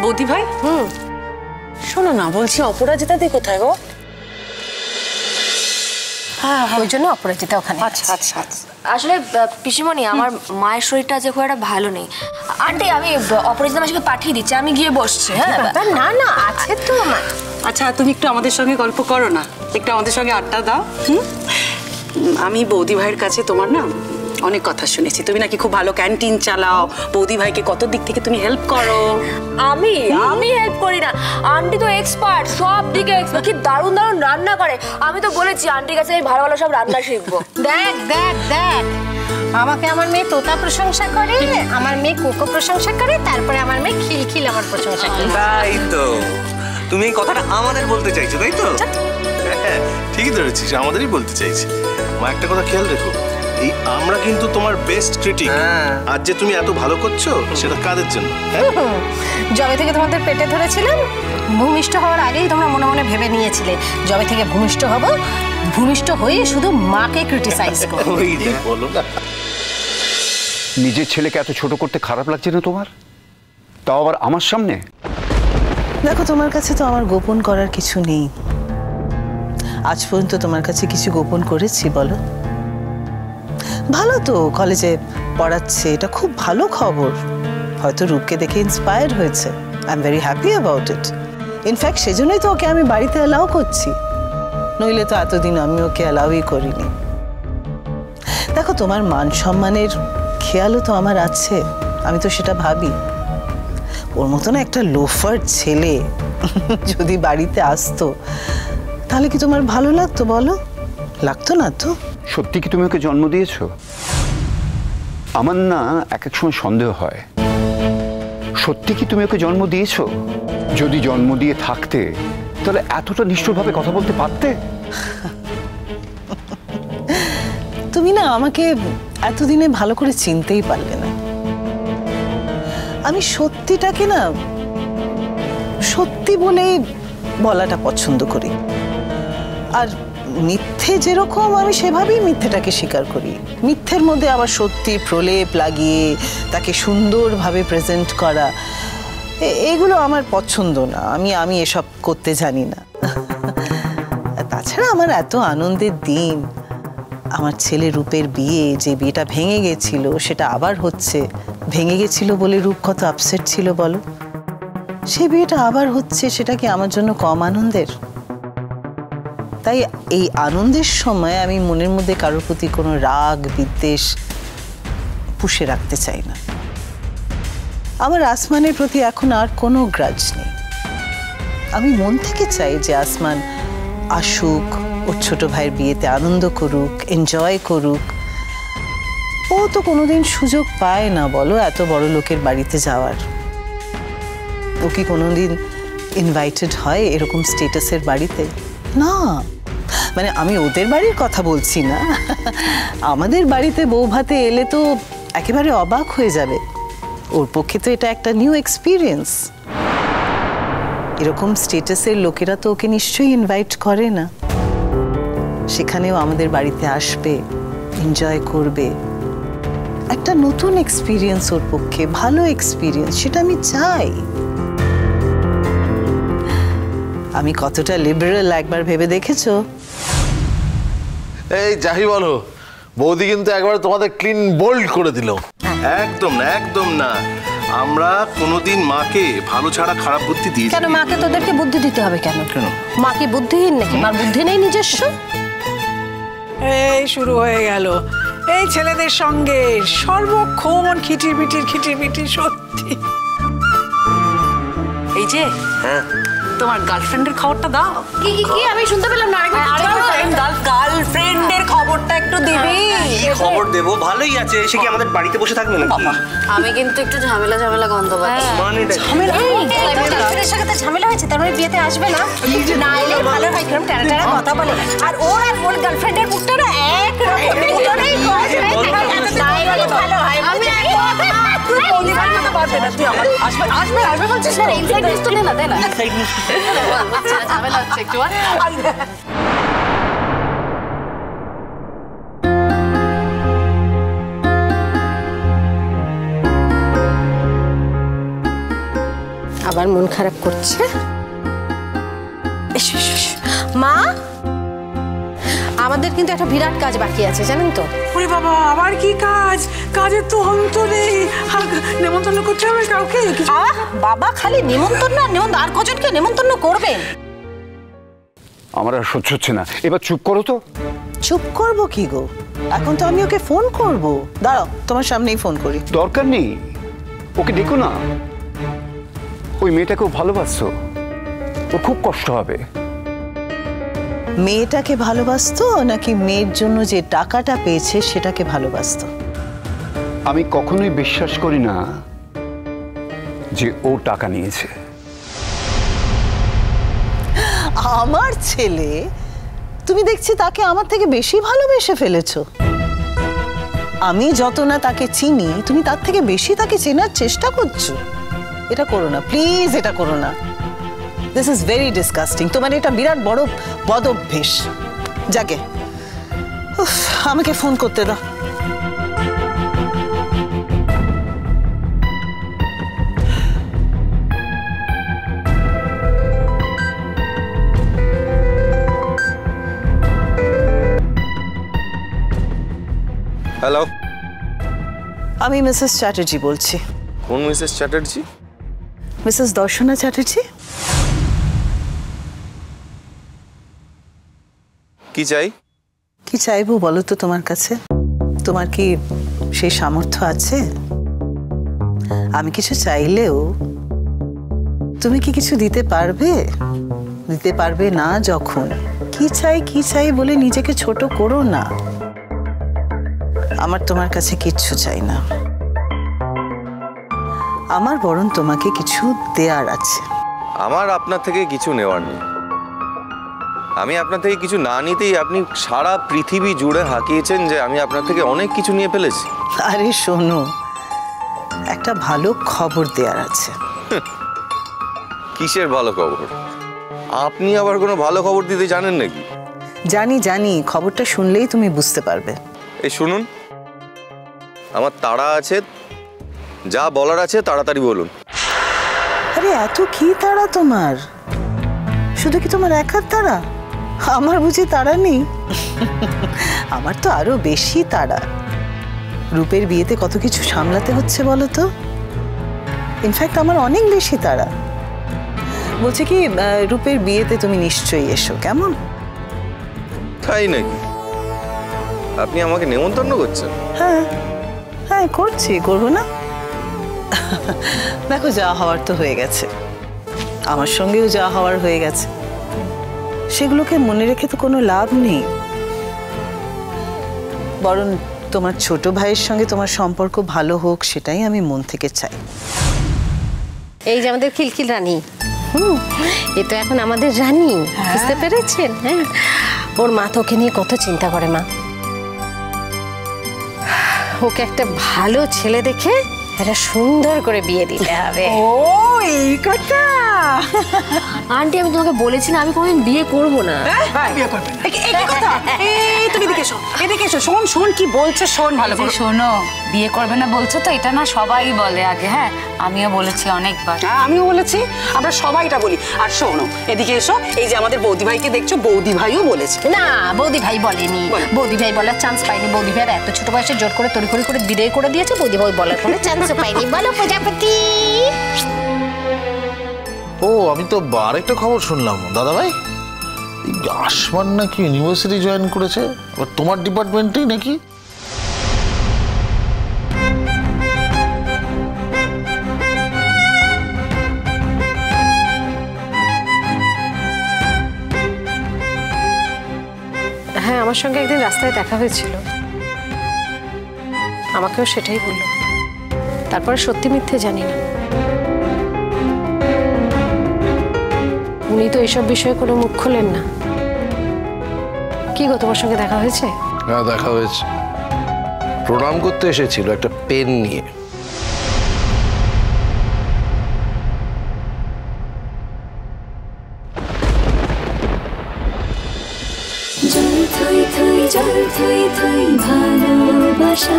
বৌদি ভাই শোনো না, বলছি অপরাজিতা দি কোথায় গো? হ্যাঁ ওই জন্য অপরাজিতা ওখানে। আচ্ছা আচ্ছা আচ্ছা। আসলে পিসিমণি আমার মায়ের শরীরটা আজ খুব একটা ভালো নেই। আন্টি আমি অপরাজিতা মাসিকে পাঠিয়ে দিচ্ছি, আমি গিয়ে বসছি। হ্যাঁ না না আছে তো আমার। আচ্ছা তুমি একটু আমাদের সঙ্গে গল্প করো না, একটু আমাদের সঙ্গে আড্ডা দাও। আমি বৌদি ভাইয়ের কাছে তোমার না অনেক কথা শুনেছি, তুমি নাকি খুব ভালো ক্যান্টিন চালাও, বৌদি ভাইকে কত দিক থেকে তুমি হেল্প করো। আমি হেল্প করি না, আন্টি তো এক্সপার্ট, সব দিকে এক্সপার্ট, কি দারুণ দারুণ রান্না করে। আমি তো বলেছি আন্টির কাছে আমি ভালো ভালো সব রান্না শিখবো। দেখ দেখ দেখ আমাকে আমার মেয়ে তোতা প্রশংসা করে, আমার মেয়ে কোকো প্রশংসা করে, তারপরে আমার মেয়ে খিলখিল আমার প্রশংসা করে। তাই তো তুমি এই কথাটা আমাদের বলতে চাইছো, তাই তো? ঠিকই ধরেছিস, আমাদেরই বলতে চাইছি। মা একটা কথা খেয়াল রেখো, এই আমরা কিন্তু তোমার বেস্ট ক্রিটিক। আজ যে তুমি এত ভালো করছো সেটা কাদের জন্য? যবে থেকে তোমাদের পেটে ধরেছিলাম, ভূমিষ্ঠ হওয়ার আগেই তোমরা মনে মনে ভেবে নিয়েছিলে যবে থেকে ভূমিষ্ঠ হব, ভূমিষ্ঠ হয়ে শুধু মাকে ক্রিটিসাইজ করব। বলো না, নিজের ছেলেকে এত ছোট করতে খারাপ লাগছে না তোমার? তাও আবার আমার সামনে। দেখো তোমার কাছে তো আমার গোপন করার কিছু নেই। আজ পর্যন্ত তোমার কাছে কিছু গোপন করেছি বলো? ভালো তো কলেজে পড়াচ্ছে, এটা খুব ভালো খবর। হয়তো রূপকে দেখে ইন্সপায়ার হয়েছে, I am very happy about it. In fact সেজন্যই তো ওকে আমি বাড়িতে অ্যালাউ করছি, নইলে তো এতদিন আমি ওকে অ্যালাউই করিনি। দেখো তোমার মান সম্মানের খেয়ালও তো আমার আছে, আমি তো সেটা ভাবি। ওর মতন একটা লোফার ছেলে যদি বাড়িতে আসতো তাহলে কি তোমার ভালো লাগতো বলো? লাগতো না তো। সত্যি কি তুমি ওকে জন্ম দিয়েছো? আমার না এক এক সময় সন্দেহ হয়, সত্যি কি তুমি ওকে জন্ম দিয়েছো? যদি জন্ম দিয়ে থাকতে তাহলে এতটা নিষ্ঠুরভাবে কথা বলতে পারতে? তুমি না আমাকে এতদিনে ভালো করে চিনতেই পারলে না। আমি সত্যিটাকে না সত্যি বলেই বলাটা পছন্দ করি, আর মিথ্যে যেরকম আমি সেভাবেই মিথ্যেটাকে স্বীকার করি। মিথ্যের মধ্যে আবার সত্যি প্রলেপ লাগিয়ে তাকে সুন্দরভাবে প্রেজেন্ট করা, এগুলো আমার পছন্দ না। আমি এসব করতে জানি না। তাছাড়া আমার এত আনন্দের দিন, আমার ছেলে রূপের বিয়ে, যে বিয়েটা ভেঙে গেছিল সেটা আবার হচ্ছে। ভেঙে গেছিল বলে রূপ কত আপসেট ছিল বলো, সেই বিয়েটা আবার হচ্ছে, সেটা কি আমার জন্য কম আনন্দের? তাই এই আনন্দের সময় আমি মনের মধ্যে কারোর প্রতি কোনো রাগ বিদ্বেষ পুষে রাখতে চাই না। আমার আসমানের প্রতি এখন আর কোনো গ্রাজ নেই। আমি মন থেকে চাই যে আসমান আসুক, ওর ছোট ভাইয়ের বিয়েতে আনন্দ করুক, এনজয় করুক। ও তো কোনোদিন সুযোগ পায় না বলো এত বড় লোকের বাড়িতে যাওয়ার। ও কি কোনোদিন ইনভাইটেড হয় এরকম স্টেটাসের বাড়িতে? না, মানে আমি ওদের বাড়ির কথা বলছি না, আমাদের বাড়িতে বউ ভাতে এলে তো একেবারে অবাক হয়ে যাবে। ওর পক্ষে তো এটা একটা নিউ এক্সপিরিয়েন্স। এরকম স্টেটাসের লোকেরা তো ওকে নিশ্চয়ই ইনভাইট করে না। সেখানেও আমাদের বাড়িতে আসবে, এনজয় করবে, একটা নতুন এক্সপিরিয়েন্স ওর পক্ষে, ভালো এক্সপিরিয়েন্স, সেটা আমি চাই। আমি কতটা লিবারেল একবার ভেবে দেখেছো? এই যাই বলো, বৌদি কিন্তু একবার তোমাদের ক্লিন বোল্ড করে দিল। একদম না, একদম না। আমরা কোনোদিন মাকে ভালো ছাড়া খারাপ বুদ্ধি দিই কেন? মাকে তোদেরকে বুদ্ধি দিতে হবে কেন? মা কি বুদ্ধিহীন নাকি? মার বুদ্ধি নেই নিজস্ব? এই শুরু হয়ে গেল এই ছেলেদের সঙ্গে সর্বক্ষণ খিটিমিটির সত্যি। এই যে তোমার গার্লফ্রেন্ডের খবরটা দাও। কি কি কি আমি শুনতে পেলাম না। গার্লফ্রেন্ডের খবরটা একটু দিবি। কি খবর দেবো? ভালোই আছে, সে কি আমাদের বাড়িতে বসে থাকবে না? আমি কিন্তু একটু ঝামেলা গন্ধ পাচ্ছি। গার্লফ্রেন্ডের সাথে ঝামেলা হয়েছে, তার মানে বিয়েতে আসবে না? না এলে ভালো হয়, কারণ টানা টানা কথা বলে। আর ওর আর ওর গার্লফ্রেন্ডের মুখটা না এক রকম, দুটোরই ভালো হয়। আমি আসবে বলছিস না? ইনসাইড নিউজ তো দে না। ঝামেলা হচ্ছে একটু। আবার মন খারাপ করছে। এসো, এসো, এসো। মা, আমাদের কিন্তু একটা বিরাট কাজ বাকি আছে জানেন তো। ওরে বাবা, আবার কি কাজ? কাজের তো অন্ত নেই। নেমন্তন্ন করতে হবে কাউকে? বাবা খালি নেমন্তন্ন আর নেমন্তন্ন, আর কজনকে নেমন্তন্ন করবেন? আমার আর সহ্য হচ্ছে না, এবার চুপ করো তো। চুপ করবো কি গো? এখন তো আমি ওকে ফোন করব। দাঁড়াও, তোমার সামনেই ফোন করি। দরকার নেই, ওকে দেখো না। ওই মেয়েটাকেও ভালোবাসছো, ও খুব কষ্ট হবে। মেয়েটাকে ভালোবাসতো নাকি মেয়ের জন্য যে টাকাটা পেয়েছে সেটাকে ভালোবাসতো? আমি কখনোই বিশ্বাস করি না যে ও টাকা নিয়েছে। আমার ছেলে, তুমি দেখছি তাকে আমার থেকে বেশি ভালোবেসে ফেলেছো। আমি যত না তাকে চিনি, তুমি তার থেকে বেশি তাকে চেনার চেষ্টা করছো। এটা করো না প্লিজ, এটা করো না। This is very disgusting. তোমার এটা বিরাট বড় বদ অভ্যেস। যাকে আমাকে ফোন করতে দাও। হ্যালো, আমি মিসেস চ্যাটার্জি বলছি। কোন মিসেস চ্যাটার্জি? মিসেস দর্শনা চ্যাটার্জি। কি চাই? কি চাইবো বলো তো তোমার কাছে? তোমার কি সেই সামর্থ্য আছে? আমি কিছু চাইলেও তুমি কি কিছু দিতে পারবে? দিতে পারবে না যখন কি চাই বলে নিজেকে ছোট করো না। আমার তোমার কাছে কিচ্ছু চাই না, আমার বরং তোমাকে কিছু দেয়ার আছে। আমার আপনার থেকে কিছু নেওয়ার নেই। আমি আপনার থেকে কিছু না নিতেই আপনি সারা পৃথিবী জুড়ে হাঁকিয়েছেন যে আমি আপনার থেকে অনেক কিছু নিয়ে ফেলেছি। আরে শোনো, একটা ভালো খবর দেয়ার আছে। কিসের ভালো খবর? আপনি আবার কোনো ভালো খবর দিতে জানেন নাকি? জানি জানি, খবরটা শুনলেই তুমি বুঝতে পারবে। এই শুনুন, আমার তাড়া আছে, যা বলার আছে তাড়াতাড়ি বলুন। আরে এত কি তাড়া তোমার? শুধু কি তোমার একার তাড়া? আমার বুঝি তাড়া নেই? আমার তো আরো বেশি তাড়া। রূপের বিয়েতে কত কিছু সামলাতে হচ্ছে বলো তো। ইনফ্যাক্ট আমার অনেক বেশি তাড়া। বলছে কি, রূপের বিয়েতে তুমি নিশ্চয়ই এসো, কেমন? তাই নাকি? আপনি আমাকে নেমন্তন্ন করছেন? হ্যাঁ হ্যাঁ করছি, করবো না? দেখো, যা হওয়ার তো হয়ে গেছে, আমার সঙ্গেও যা হওয়ার হয়ে গেছে। সেগুলোকে মনে রেখে তো কোনো লাভ নেই। বরং তোমার ছোট ভাইয়ের সঙ্গে তোমার সম্পর্ক ভালো হোক, সেটাই আমি মন থেকে চাই। এই যে আমাদের খিলখিল রানী, এ তো এখন আমাদের রানী, বুঝতে পেরেছেন? হ্যাঁ, ওর মা তো ওকে নিয়ে কত চিন্তা করে। মা ওকে একটা ভালো ছেলে দেখে এটা সুন্দর করে বিয়ে দিতে হবে। ও এই কথা। আন্টি, আমি তোমাকে বলেছি না আমি কোনোদিন বিয়ে করব না। বিয়ে করবে না। এই কথা, এই তুমি এদিকে এসো, এদিকে এসো। শোন শোন কি বলছে, শোন ভালো করে। শোনো, বিয়ে করবে না বলছো তো, এটা না সবাই বলে আগে। হ্যাঁ, আমিও বলেছি অনেকবার। হ্যাঁ, আমিও বলেছি, আমরা সবাইটা বলি। আর শোনো, এদিকে এসো। এই যে আমাদের বৌদি ভাইকে দেখছো, বৌদি ভাইও বলেছে। না, বৌদি ভাই বলেনি। বৌদি ভাই বলার চান্স পাইনি। বৌদি ভাইয়ের এত ছোট বয়সে জোর করে তড়িঘড়ি করে বিদায় করে দিয়েছে। বৌদি ভাই বলার কোনো চান্স পাইনি। বলো প্রজাপতি। ও, আমি তো আরেকটা খবর শুনলাম দাদা ভাই, আসমান নাকি ইউনিভার্সিটি জয়েন করেছে, আবার তোমার ডিপার্টমেন্টেই নাকি। হ্যাঁ, আমার সঙ্গে একদিন রাস্তায় দেখা হয়েছিল, আমাকেও সেটাই বলল। তারপরে সত্যি মিথ্যে জানি না। উনি তো এইসব বিষয়ে কোনো মুখ খোলেন না। কি গো, তোমার সঙ্গে দেখা হয়েছে? হ্যাঁ, দেখা হয়েছে। প্রণাম করতে এসেছিল একটা পেন নিয়ে। জল থই থই ভালোবাসা।